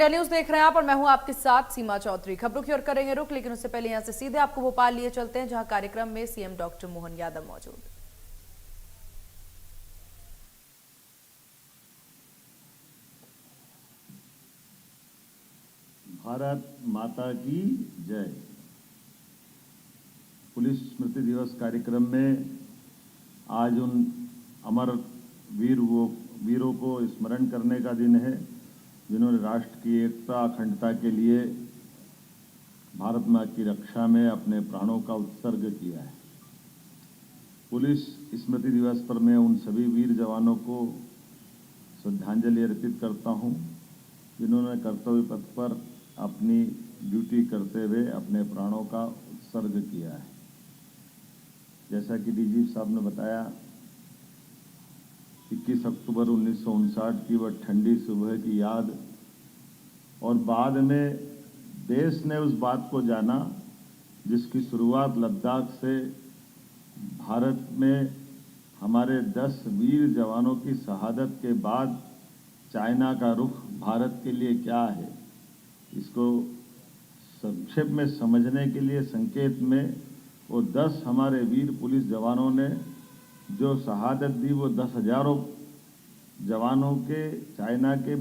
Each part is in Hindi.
इंडिया न्यूज देख रहे हैं आप और मैं हूं आपके साथ सीमा चौधरी। खबरों की ओर करेंगे रुख, लेकिन उससे पहले यहां से सीधे आपको भोपाल लिए चलते हैं, जहां कार्यक्रम में सीएम डॉक्टर मोहन यादव मौजूद। भारत माता की जय। पुलिस स्मृति दिवस कार्यक्रम में आज उन अमर वीरों को स्मरण करने का दिन है जिन्होंने राष्ट्र की एकता अखंडता के लिए भारत मां की रक्षा में अपने प्राणों का उत्सर्ग किया है। पुलिस स्मृति दिवस पर मैं उन सभी वीर जवानों को श्रद्धांजलि अर्पित करता हूं जिन्होंने कर्तव्य पथ पर अपनी ड्यूटी करते हुए अपने प्राणों का उत्सर्ग किया है। जैसा कि डीजी साहब ने बताया, 21 अक्टूबर 1959 की वह ठंडी सुबह की याद, और बाद में देश ने उस बात को जाना जिसकी शुरुआत लद्दाख से भारत में हमारे 10 वीर जवानों की शहादत के बाद चाइना का रुख भारत के लिए क्या है, इसको संक्षेप में समझने के लिए संकेत में वो 10 हमारे वीर पुलिस जवानों ने जो शहादत दी, वो 10,000 जवानों के चाइना के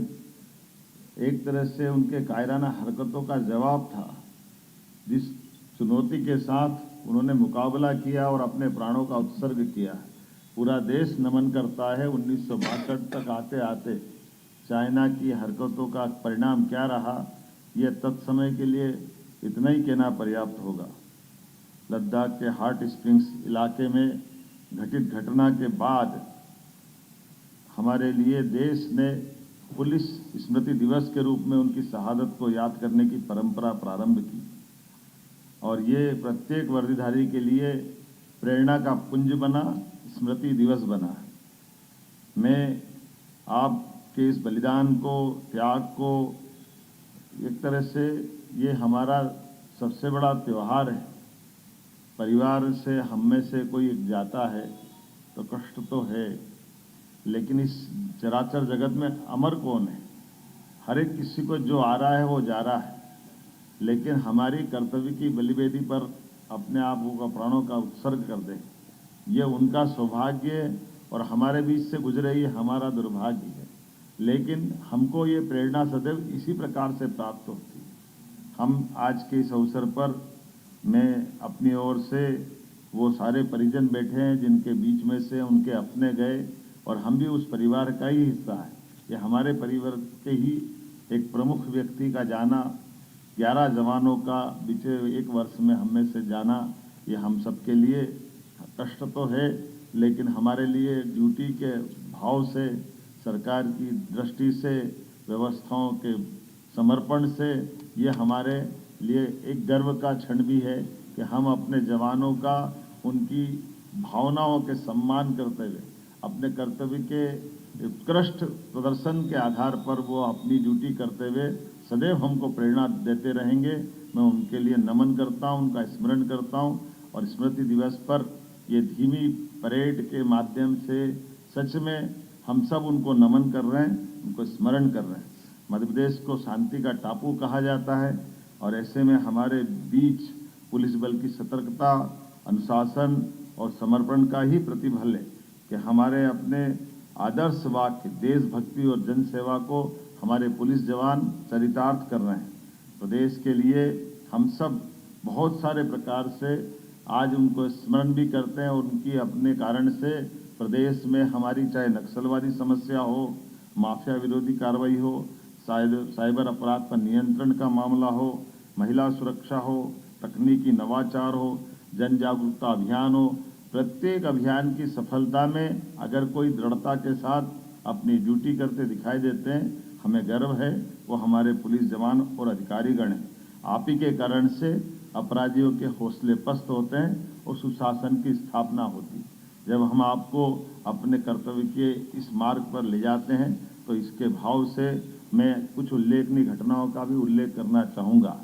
एक तरह से उनके कायराना हरकतों का जवाब था। जिस चुनौती के साथ उन्होंने मुकाबला किया और अपने प्राणों का उत्सर्ग किया, पूरा देश नमन करता है। 1962 तक आते आते चाइना की हरकतों का परिणाम क्या रहा, यह तत्समय के लिए इतना ही कहना पर्याप्त होगा। लद्दाख के हॉट स्प्रिंग्स इलाके में घटित घटना के बाद हमारे लिए देश ने पुलिस स्मृति दिवस के रूप में उनकी शहादत को याद करने की परंपरा प्रारंभ की, और ये प्रत्येक वर्दीधारी के लिए प्रेरणा का पुंज बना, स्मृति दिवस बना। मैं आपके इस बलिदान को, त्याग को, एक तरह से ये हमारा सबसे बड़ा त्यौहार है। परिवार से हम में से कोई जाता है तो कष्ट तो है, लेकिन इस चराचर जगत में अमर कौन है? हर एक किसी को जो आ रहा है वो जा रहा है, लेकिन हमारी कर्तव्य की बलिवेदी पर अपने आप को प्राणों का उत्सर्ग कर दे, ये उनका सौभाग्य और हमारे बीच से गुजरे ये हमारा दुर्भाग्य है। लेकिन हमको ये प्रेरणा सदैव इसी प्रकार से प्राप्त होती है। हम आज के इस अवसर पर मैं अपनी ओर से वो सारे परिजन बैठे हैं जिनके बीच में से उनके अपने गए, और हम भी उस परिवार का ही हिस्सा है। ये हमारे परिवार के ही एक प्रमुख व्यक्ति का जाना, 11 जवानों का बीते 1 वर्ष में हम में से जाना, ये हम सबके लिए कष्ट तो है, लेकिन हमारे लिए ड्यूटी के भाव से, सरकार की दृष्टि से, व्यवस्थाओं के समर्पण से, ये हमारे लिए एक गर्व का क्षण भी है कि हम अपने जवानों का, उनकी भावनाओं के सम्मान करते हुए अपने कर्तव्य के उत्कृष्ट प्रदर्शन के आधार पर वो अपनी ड्यूटी करते हुए सदैव हमको प्रेरणा देते रहेंगे। मैं उनके लिए नमन करता हूं, उनका स्मरण करता हूं, और स्मृति दिवस पर ये धीमी परेड के माध्यम से सच में हम सब उनको नमन कर रहे हैं, उनको स्मरण कर रहे हैं। मध्य प्रदेश को शांति का टापू कहा जाता है, और ऐसे में हमारे बीच पुलिस बल की सतर्कता, अनुशासन और समर्पण का ही प्रतिफल है कि हमारे अपने आदर्श वाक्य देशभक्ति और जनसेवा को हमारे पुलिस जवान चरितार्थ कर रहे हैं। प्रदेश के लिए हम सब बहुत सारे प्रकार से आज उनको स्मरण भी करते हैं, और उनकी अपने कारण से प्रदेश में हमारी चाहे नक्सलवादी समस्या हो, माफिया विरोधी कार्रवाई हो, साइबर अपराध पर नियंत्रण का मामला हो, महिला सुरक्षा हो, तकनीकी नवाचार हो, जन जागरूकता अभियान हो, प्रत्येक अभियान की सफलता में अगर कोई दृढ़ता के साथ अपनी ड्यूटी करते दिखाई देते हैं, हमें गर्व है। वो हमारे पुलिस जवान और अधिकारीगण हैं। आप ही के कारण से अपराधियों के हौसले पस्त होते हैं और सुशासन की स्थापना होती है। जब हम आपको अपने कर्तव्य के इस मार्ग पर ले जाते हैं, तो इसके भाव से मैं कुछ उल्लेखनीय घटनाओं का भी उल्लेख करना चाहूँगा।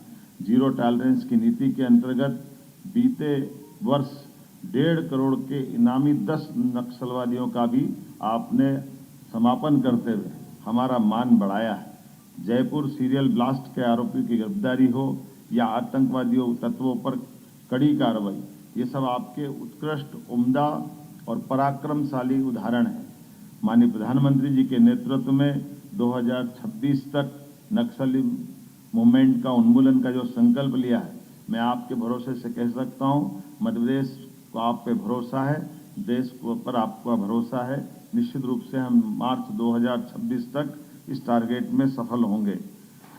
जीरो टॉलरेंस की नीति के अंतर्गत बीते वर्ष 1.5 करोड़ के इनामी 10 नक्सलवादियों का भी आपने समापन करते हुए हमारा मान बढ़ाया है। जयपुर सीरियल ब्लास्ट के आरोपी की गिरफ्तारी हो या आतंकवादियों तत्वों पर कड़ी कार्रवाई, ये सब आपके उत्कृष्ट, उम्दा और पराक्रमशाली उदाहरण हैं। माननीय प्रधानमंत्री जी के नेतृत्व में 2026 तक नक्सली मूवमेंट का उन्मूलन का जो संकल्प लिया है, मैं आपके भरोसे से कह सकता हूँ, मध्य प्रदेश को आप पे भरोसा है, देश पर आपका भरोसा है। निश्चित रूप से हम मार्च 2026 तक इस टारगेट में सफल होंगे।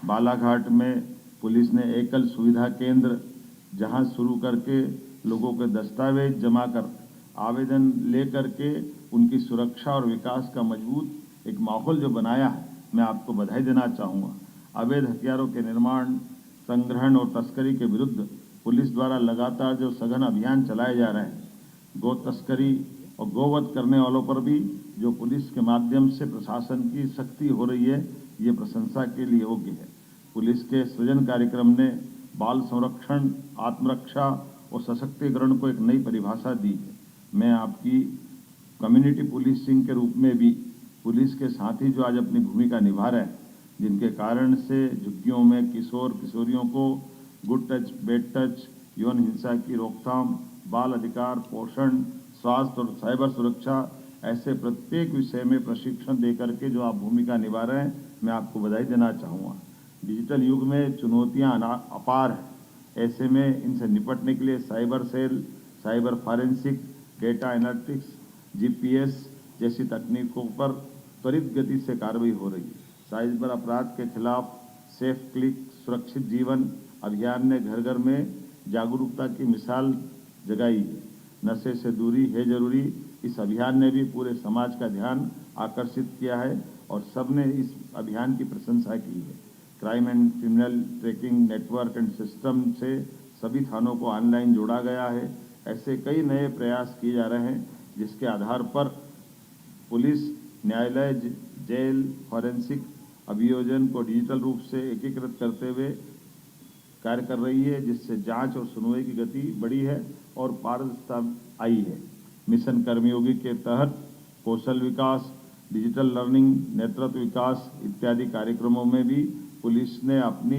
बालाघाट में पुलिस ने एकल सुविधा केंद्र जहां शुरू करके लोगों के दस्तावेज जमा कर आवेदन ले करके उनकी सुरक्षा और विकास का मजबूत एक माहौल जो बनाया है, मैं आपको बधाई देना चाहूँगा। अवैध हथियारों के निर्माण, संग्रहण और तस्करी के विरुद्ध पुलिस द्वारा लगातार जो सघन अभियान चलाए जा रहे हैं, गो तस्करी और गोवध करने वालों पर भी जो पुलिस के माध्यम से प्रशासन की सख्ती हो रही है, ये प्रशंसा के लिए योग्य है। पुलिस के सृजन कार्यक्रम ने बाल संरक्षण, आत्मरक्षा और सशक्तिकरण को एक नई परिभाषा दी है। मैं आपकी कम्युनिटी पुलिसिंग के रूप में भी पुलिस के साथी जो आज अपनी भूमिका निभा रहे हैं, जिनके कारण से झुग्गियों में किशोर किशोरियों को गुड टच, बैड टच, यौन हिंसा की रोकथाम, बाल अधिकार, पोषण, स्वास्थ्य और साइबर सुरक्षा, ऐसे प्रत्येक विषय में प्रशिक्षण देकर के जो आप भूमिका निभा रहे हैं, मैं आपको बधाई देना चाहूँगा। डिजिटल युग में चुनौतियाँ अपार हैं, ऐसे में इनसे निपटने के लिए cyber cell, cyber forensic, data analytics, GPS जैसी तकनीकों पर त्वरित गति से कार्रवाई हो रही है। साइबर अपराध के खिलाफ सेफ क्लिक सुरक्षित जीवन अभियान ने घर घर में जागरूकता की मिसाल जगाई है। नशे से दूरी है जरूरी, इस अभियान ने भी पूरे समाज का ध्यान आकर्षित किया है और सबने इस अभियान की प्रशंसा की है। Crime and criminal tracking network and system से सभी थानों को ऑनलाइन जोड़ा गया है। ऐसे कई नए प्रयास किए जा रहे हैं, जिसके आधार पर पुलिस, न्यायालय, जेल, फॉरेंसिक अभियोजन को डिजिटल रूप से एकीकृत करते हुए कार्य कर रही है, जिससे जांच और सुनवाई की गति बढ़ी है और पारदर्शिता आई है। मिशन कर्मयोगी के तहत कौशल विकास, डिजिटल लर्निंग, नेतृत्व विकास इत्यादि कार्यक्रमों में भी पुलिस ने अपनी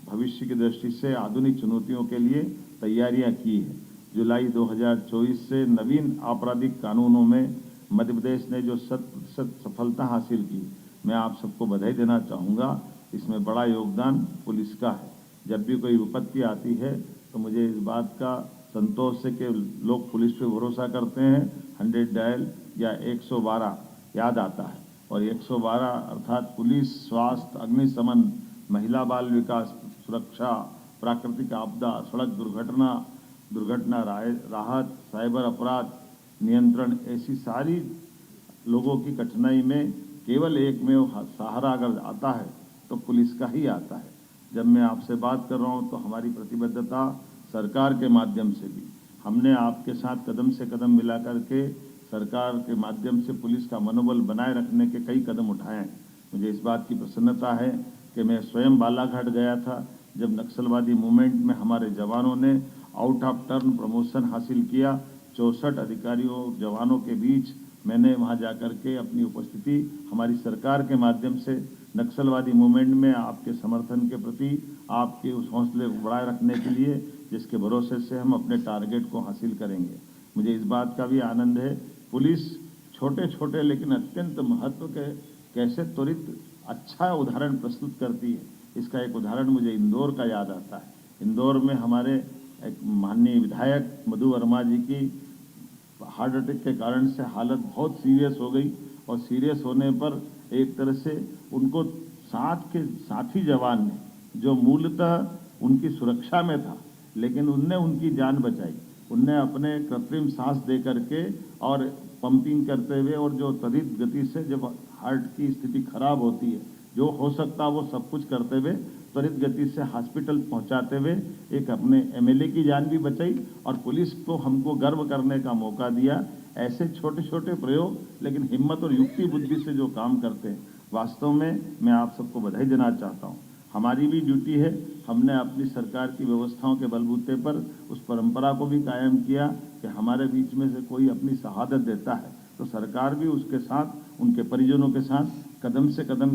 भविष्य की दृष्टि से आधुनिक चुनौतियों के लिए तैयारियां की है। जुलाई 2024 से नवीन आपराधिक कानूनों में मध्य प्रदेश ने जो 100% सफलता हासिल की, मैं आप सबको बधाई देना चाहूँगा। इसमें बड़ा योगदान पुलिस का है। जब भी कोई विपत्ति आती है तो मुझे इस बात का संतोष है कि लोग पुलिस पे भरोसा करते हैं। 100 डायल या 112 याद आता है, और 112 अर्थात पुलिस, स्वास्थ्य, अग्निशमन, महिला बाल विकास, सुरक्षा, प्राकृतिक आपदा, सड़क दुर्घटना राहत, साइबर अपराध नियंत्रण, ऐसी सारी लोगों की कठिनाई में केवल एक में सहारा अगर आता है तो पुलिस का ही आता है। जब मैं आपसे बात कर रहा हूं तो हमारी प्रतिबद्धता सरकार के माध्यम से भी, हमने आपके साथ कदम से कदम मिला करके सरकार के माध्यम से पुलिस का मनोबल बनाए रखने के कई कदम उठाए हैं। मुझे इस बात की प्रसन्नता है कि मैं स्वयं बालाघाट गया था, जब नक्सलवादी मूवमेंट में हमारे जवानों ने आउट ऑफ टर्न प्रमोशन हासिल किया। 64 अधिकारियों जवानों के बीच मैंने वहां जाकर के अपनी उपस्थिति हमारी सरकार के माध्यम से नक्सलवादी मूवमेंट में आपके समर्थन के प्रति, आपके उस हौसले को बढ़ाए रखने के लिए, जिसके भरोसे से हम अपने टारगेट को हासिल करेंगे। मुझे इस बात का भी आनंद है, पुलिस छोटे छोटे लेकिन अत्यंत महत्व के कैसे त्वरित अच्छा उदाहरण प्रस्तुत करती है। इसका एक उदाहरण मुझे इंदौर का याद आता है। इंदौर में हमारे एक माननीय विधायक मधु वर्मा जी की हार्ट अटैक के कारण से हालत बहुत सीरियस हो गई, और सीरियस होने पर एक तरह से उनको साथ के साथी जवान ने, जो मूलतः उनकी सुरक्षा में था, लेकिन उनने उनकी जान बचाई। उनने अपने कृत्रिम सांस दे करके और पंपिंग करते हुए, और जो त्वरित गति से जब हार्ट की स्थिति खराब होती है, जो हो सकता वो सब कुछ करते हुए त्वरित गति से हॉस्पिटल पहुंचाते हुए एक अपने एमएलए की जान भी बचाई, और पुलिस को हमको गर्व करने का मौका दिया। ऐसे छोटे छोटे प्रयोग, लेकिन हिम्मत और युक्ति बुद्धि से जो काम करते हैं, वास्तव में मैं आप सबको बधाई देना चाहता हूँ। हमारी भी ड्यूटी है, हमने अपनी सरकार की व्यवस्थाओं के बलबूते पर उस परंपरा को भी कायम किया कि हमारे बीच में से कोई अपनी शहादत देता है तो सरकार भी उसके साथ, उनके परिजनों के साथ कदम से कदम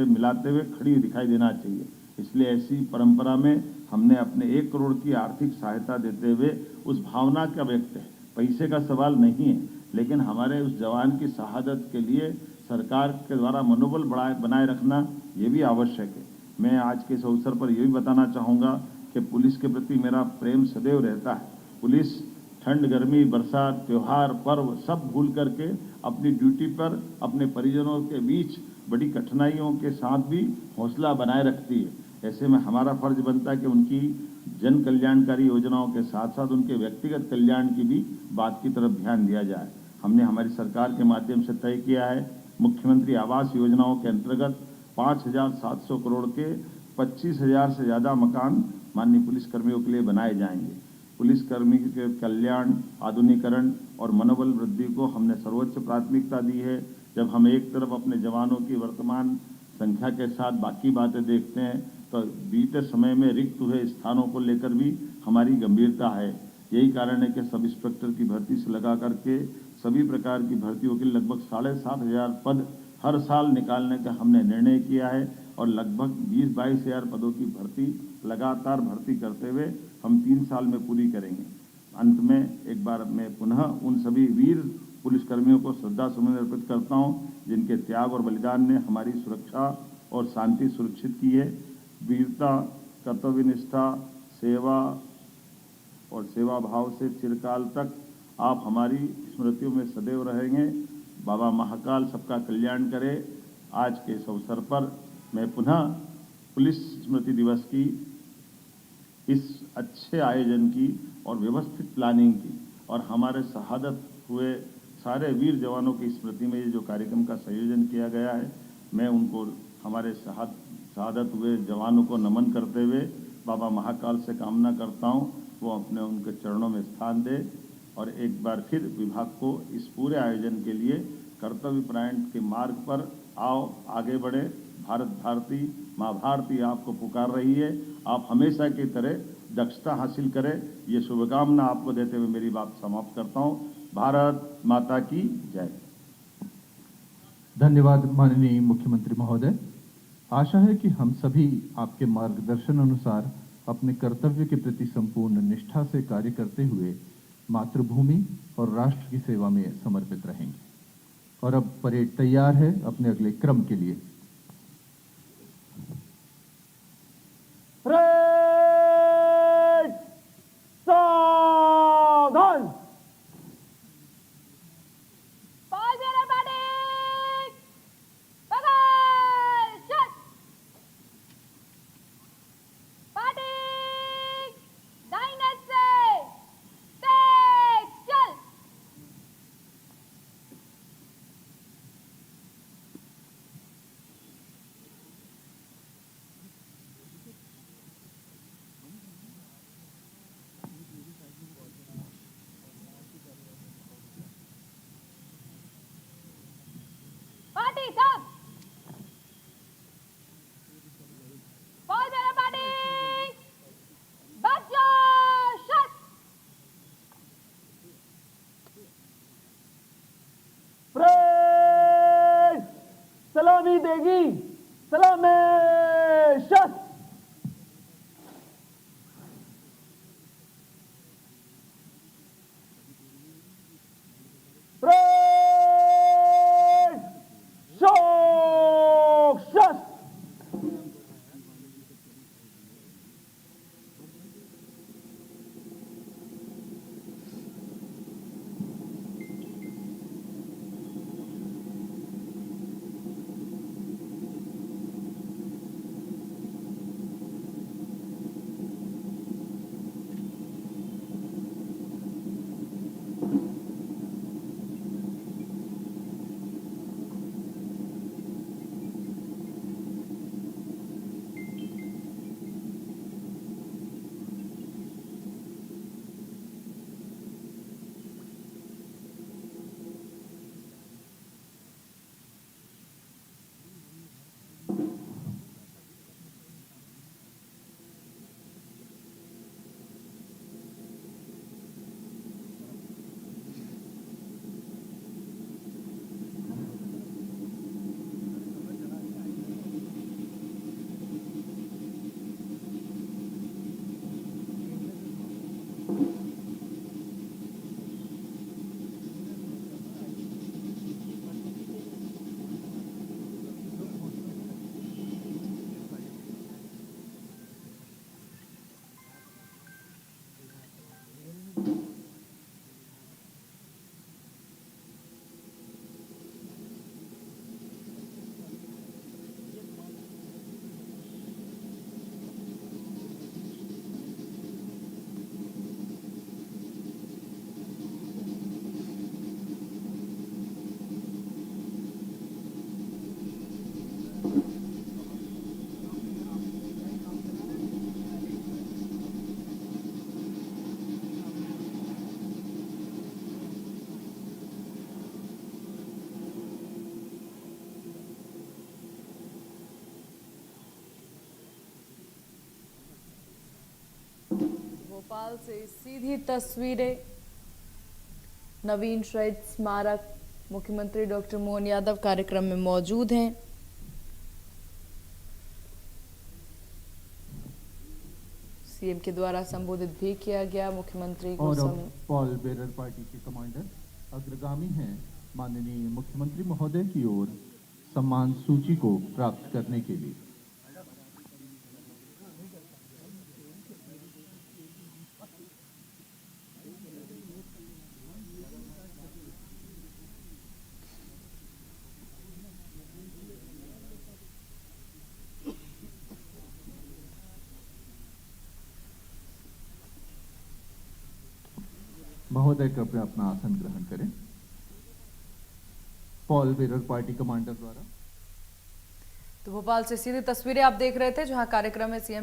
मिलाते हुए खड़ी दिखाई देना चाहिए। इसलिए ऐसी परंपरा में हमने अपने 1 करोड़ की आर्थिक सहायता देते हुए उस भावना का व्यक्त है। पैसे का सवाल नहीं है, लेकिन हमारे उस जवान की शहादत के लिए सरकार के द्वारा मनोबल बनाए रखना ये भी आवश्यक है। मैं आज के इस अवसर पर यह भी बताना चाहूँगा कि पुलिस के प्रति मेरा प्रेम सदैव रहता है। पुलिस ठंड, गर्मी, बरसात, त्योहार, पर्व सब भूल करके अपनी ड्यूटी पर अपने परिजनों के बीच बड़ी कठिनाइयों के साथ भी हौसला बनाए रखती है। ऐसे में हमारा फर्ज बनता है कि उनकी जन कल्याणकारी योजनाओं के साथ साथ उनके व्यक्तिगत कल्याण की भी बात की तरफ ध्यान दिया जाए। हमने हमारी सरकार के माध्यम से तय किया है, मुख्यमंत्री आवास योजनाओं के अंतर्गत 5,700 करोड़ के 25,000 से ज़्यादा मकान माननीय पुलिसकर्मियों के लिए बनाए जाएंगे। पुलिसकर्मी के कल्याण, आधुनिकीकरण और मनोबल वृद्धि को हमने सर्वोच्च प्राथमिकता दी है। जब हम एक तरफ अपने जवानों की वर्तमान संख्या के साथ बाकी बातें देखते हैं, तो बीते समय में रिक्त हुए स्थानों को लेकर भी हमारी गंभीरता है। यही कारण है कि सब इंस्पेक्टर की भर्ती से लगा करके सभी प्रकार की भर्तियों के लगभग 7,500 पद हर साल निकालने का हमने निर्णय किया है और लगभग 20-22 हज़ार पदों की भर्ती लगातार भर्ती करते हुए हम 3 साल में पूरी करेंगे। अंत में एक बार मैं पुनः उन सभी वीर पुलिसकर्मियों को श्रद्धा सुमन अर्पित करता हूं, जिनके त्याग और बलिदान ने हमारी सुरक्षा और शांति सुरक्षित की है। वीरता, कर्तव्यनिष्ठा, सेवा और सेवा भाव से चिरकाल तक आप हमारी स्मृतियों में सदैव रहेंगे। बाबा महाकाल सबका कल्याण करे। आज के इस अवसर पर मैं पुनः पुलिस स्मृति दिवस की इस अच्छे आयोजन की और व्यवस्थित प्लानिंग की और हमारे शहादत हुए सारे वीर जवानों की स्मृति में ये जो कार्यक्रम का संयोजन किया गया है, मैं उनको हमारे शहादत हुए जवानों को नमन करते हुए बाबा महाकाल से कामना करता हूं वो अपने उनके चरणों में स्थान दे और एक बार फिर विभाग को इस पूरे आयोजन के लिए कर्तव्यपरायण के मार्ग पर आओ, आगे बढ़े। भारत भारती, माँ भारती आपको पुकार रही है। आप हमेशा की तरह दक्षता हासिल करें, ये शुभकामना आपको देते हुए मेरी बात समाप्त करता हूँ। भारत माता की जय। धन्यवाद माननीय मुख्यमंत्री महोदय। आशा है कि हम सभी आपके मार्गदर्शन अनुसार अपने कर्तव्य के प्रति संपूर्ण निष्ठा से कार्य करते हुए मातृभूमि और राष्ट्र की सेवा में समर्पित रहेंगे। और अब परेड तैयार है अपने अगले क्रम के लिए। परेड सावधान। Ball bearer batting. Ball shot. Batting. Diners say. Take chal. Bhopal से सीधी तस्वीरें नवीन शहीद स्मारक। मुख्यमंत्री डॉक्टर मोहन यादव कार्यक्रम में मौजूद हैं। सीएम के द्वारा संबोधित भी किया गया मुख्यमंत्री को। और अब पॉल बेरर पार्टी के कमांडर अग्रगामी हैं माननीय मुख्यमंत्री महोदय की ओर सम्मान सूची को प्राप्त करने के लिए। महोदय कृपया अपना आसन ग्रहण करें। पॉल बेरर पार्टी कमांडर द्वारा। तो भोपाल से सीधी तस्वीरें आप देख रहे थे, जहां कार्यक्रम में सीएम